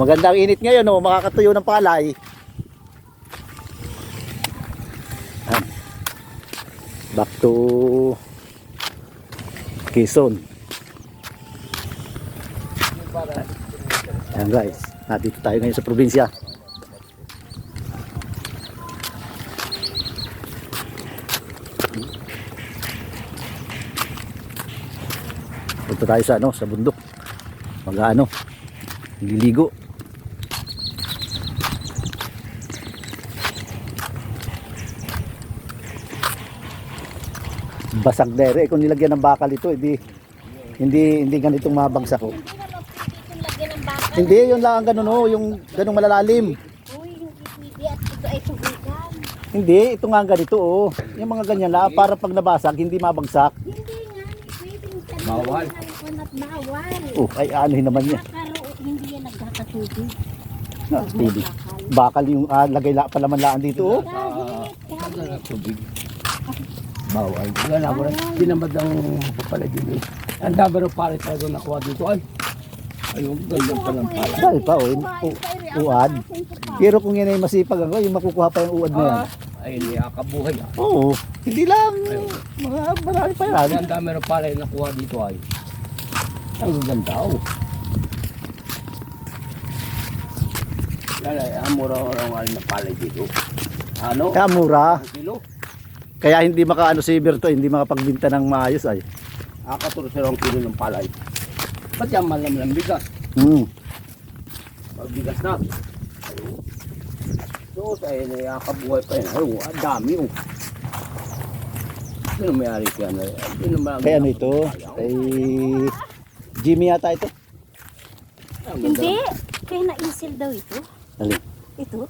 Magandang init ngayon, oh, makakatuyo ng palay. Back to Quezon. Ayan guys, nandito tayo ngayon sa probinsya. Punta tayo sa sa bundok. Liligo. Basag dere kung nilagyan ng bakal ito, hindi ganitong mabagsak ko. Hindi, yun lang ang ganun, oh, yung ganung malalalim. Uy, hindi at ito ay tubigan. Hindi, ito nga ganito, oh. Yung mga ganyan na para pag nabasag hindi mabagsak. Hindi nga, pwedeng sabihin Bawal. at bawal. Oh, ay anuhin naman niya. Hindi yan nagkakatubig. Tubig. Bakal yung lagay palamanlaan dito, oh. Tubig. Bawal. Wala ko rin. Pinamad ang pala dito. Ang dami rin pala tayo nakuha dito. Ayun, ganda pa lang pala. Dahil pa, oh, uad. Pero kung yan ay masipag ako, yung makukuha pa yung uad na yan. Ayun, kabuhay. Oo, hindi lang. Marami pa yan. Ang dami rin pala nakuha dito ay. Ang ganda, oh. Lala, ang mura-mura na pala dito. Ano? Kaya mura. Ang kilo? Kaya hindi makaano si Berto, hindi makapagbinta ng maayos ay. 14 ang kilo ng palay. Ba't yan malam lang bigas? Bigas na. So, ay kabuhay pa yan. Ayun, ang dami oh. Sino may-ari kaya na? Kaya ano ito? Kay Jimmy yata ito. Hindi, kaya na-insil daw ito. Alin? Ito.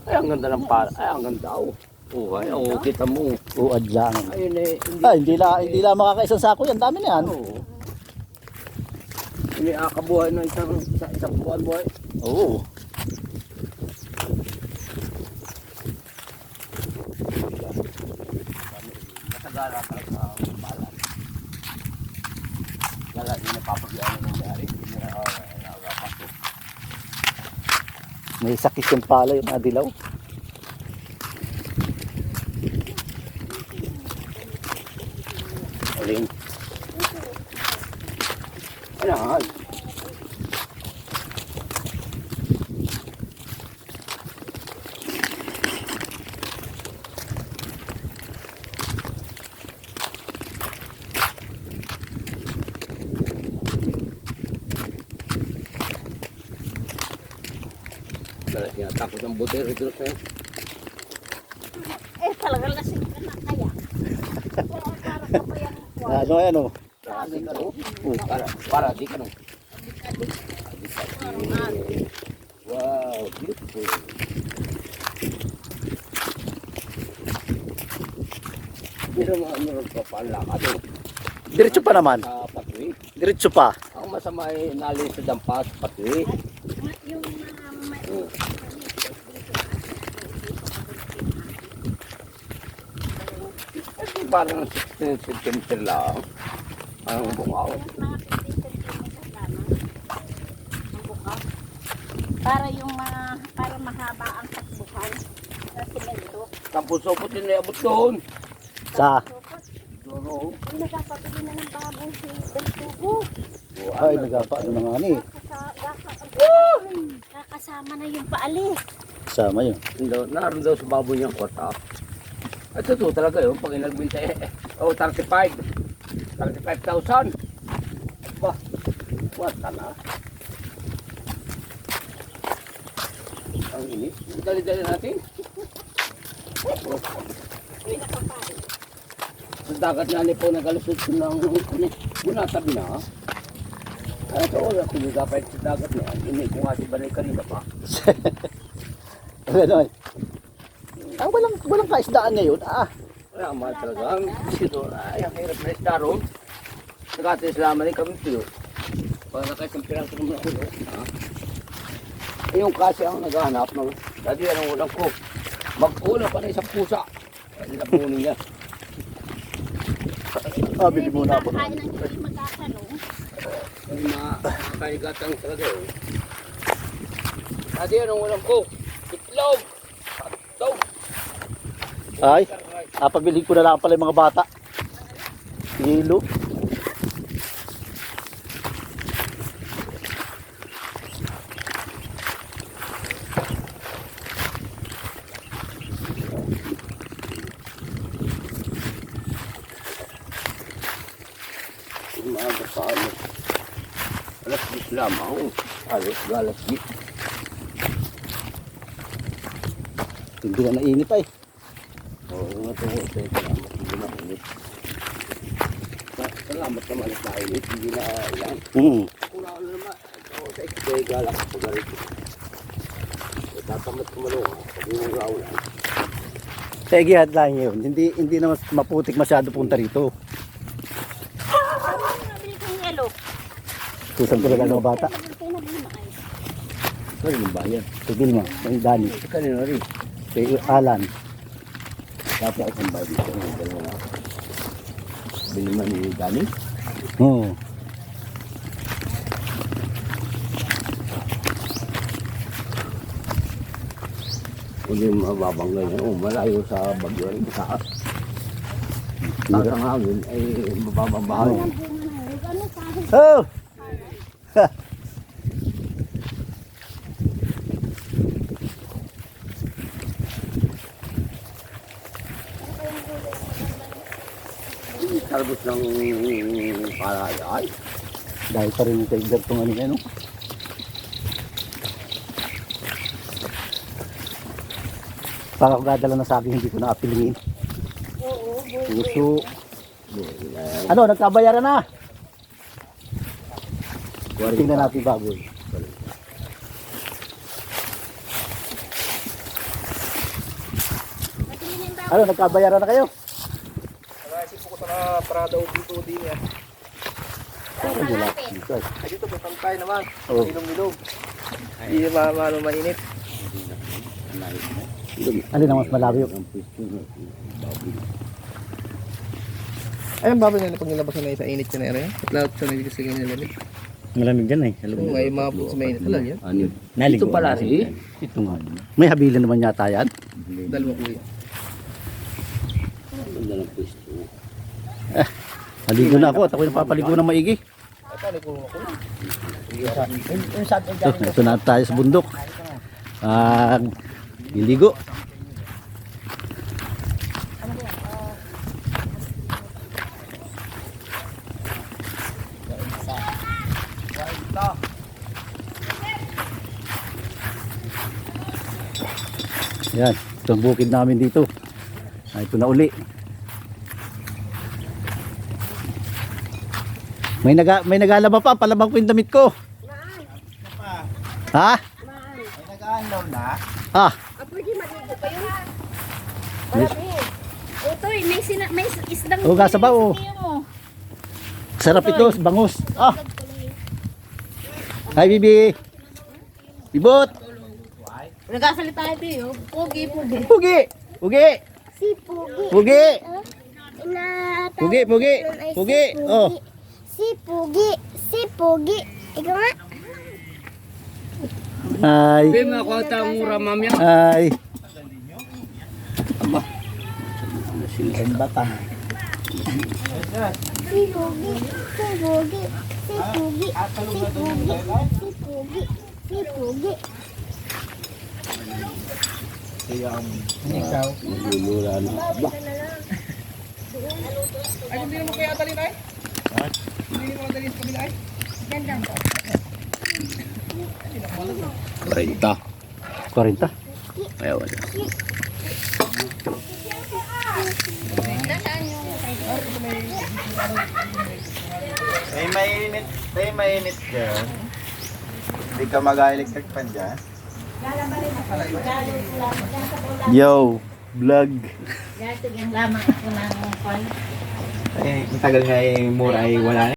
Ay, ang ganda ng palay. Ay, ang ganda oh. Oh, ay, oh, kita mo. Uad lang. Ayun eh, Hindi lang makakaisang sako yan. Dami na yan. Oo. Hindi kabuhay ng isang buwan. Oo. Matagala talaga ang palay. Wala, hindi napapagyan ng nangyari. Hindi na nakapasok. May sakit yung pala yung adilaw. Alin? Ayan. Takot ng buti rito sa'yo. Talaga lasing ka na kaya. Para ka pa yan. Ano. Para di ka no. Wow, beautiful. Pero ano pa pala ka doon. Diretso pa naman. Sa patwi. Diretso pa. Ang masama ay nalis sa dampas patwi. Yung Parang 16 cm lang. Ang bungaw. para yung para mahaba ang takbuhan sa simento. Tapos sopot din na abot doon. Sa? Oo. Ay, nagpapabili na ng bagong tubo. Ay, nagpaano na nga ni. Kakasama na yung paalis. Sama yun. Naroon daw sa baboy niyang kwarta. At ito talaga yun, pag inagbinta 35. 35,000. Ba, kwarta na. Ang init. Dali-dali natin. Sa dagat na po nagalusot ko ng muna tabi na. Ay, ito wala ko yung dapat sa dagat na. Hindi ko nga si Banay kanina pa. Ano? Walang kaisdaan ngayon. Wala ang mahal talaga. Ang dito, ay, ang hirap na isda ron. Nagkatislaman rin kami dito. Para na kahit ang pirang ko naman ako. Yung kasi ang naghahanap ng dati anong ulang ko. Mag-una pa na isang pusa. Hindi na punin niya. Bili muna ako. Kain ng hindi magkakanong. Yung mga kaigatang talaga. Adi, anong walang ko? Itlog! Hotdog! Ay, pabili ko na lang pala yung mga bata. Hilo. Umaga pa ano. Alas 10 lamang. Alas 10. Hindi na nainit ay. Oo, nga ito. Salamat. Hindi na ulit. Salamat naman sa ulit. Hindi na ilan. Kung ako naman. Ako sa ikay galak ko na rin. Tatamat ko malong. Pag yung raulan. Tegihad lang yun. Hindi na maputik masyado punta rito. Nabili kong yelo. Susan ko lang ng mga bata. Kaya yung bayan. Tigil nga, yung Dani. Kanina rin. Kay Alan. Dati ako sa bayan dito. Dalawa na ako. Biniman ni Dani. Oo. Kung yung mababanggay na, malayo sa bagyo rin sa taas. Taas ang hangin ay mababang bahay. Ano sa Oh! Talbos ng palay. Dahil pa rin yung kaigar itong ano yan, no? Para kung dadala na sa akin, hindi ko na apilingin. Puso. Ano, nagkabayaran na? Tingnan natin baboy. Ano, nagkabayaran na kayo? Naisip ko sa parada o dito din yan. Parang wala dito ay. Ay dito, may pangkay naman. Oo. Ilong-ilong. Hindi mainit. Alin ang mas malayo? Ay, ang baboy na pag nilabas na sa init ka na rin. At lahat sa nabigis ka na lamig. Malamig dyan eh. Kung may mga po sa mainit. Wala yan. Ito pala rin. Ito nga. May habilin naman yata yan. Dalawa kuya. Ganda ng pwesto. Naligo na ako at ako'y napapaligo ng maigi. Paano ko ako? Ito na tayo sa bundok. Iligo. Yan, itong bukid namin dito. Ito na uli. May nagalaba pa, palabang ko yung damit ko. Ha? May nag-aanlaw na. Ah, Pwede maligo pa yun. Marami. Utoy, may isdang Oo, kasabaw, oo. sabihin mo. sarap ito, bangus. Ah. Hi, Bibi. Bibot. Nagkasalita ito yun. Pugi. Pugi. Pugi. Si Pugi. Pugi. Inatawag Pugi, pugi. doon ay si Pugi. Oh. Si Pugi. Si Pugi. Ikaw nga. Hi. Sabi mo ako ang mura mamaya. Hi. Ang batang. Si Pugi. Si Pugi. Si Pugi. Si Pugi. Si Pugi. Si Pugi. Ikaw. Naglulura na. Ba? Ay, hindi mo kaya dalhin ay? Hindi mo dalhin sa kabila ay? Gandang ko. 40. 40. Ayaw wala. May mainit dyan. Hindi ka mag-electric fan dyan. Yo, vlog. Dati yung lamang ako ng kwan. Ay, ang tagal nga mura ay wala na.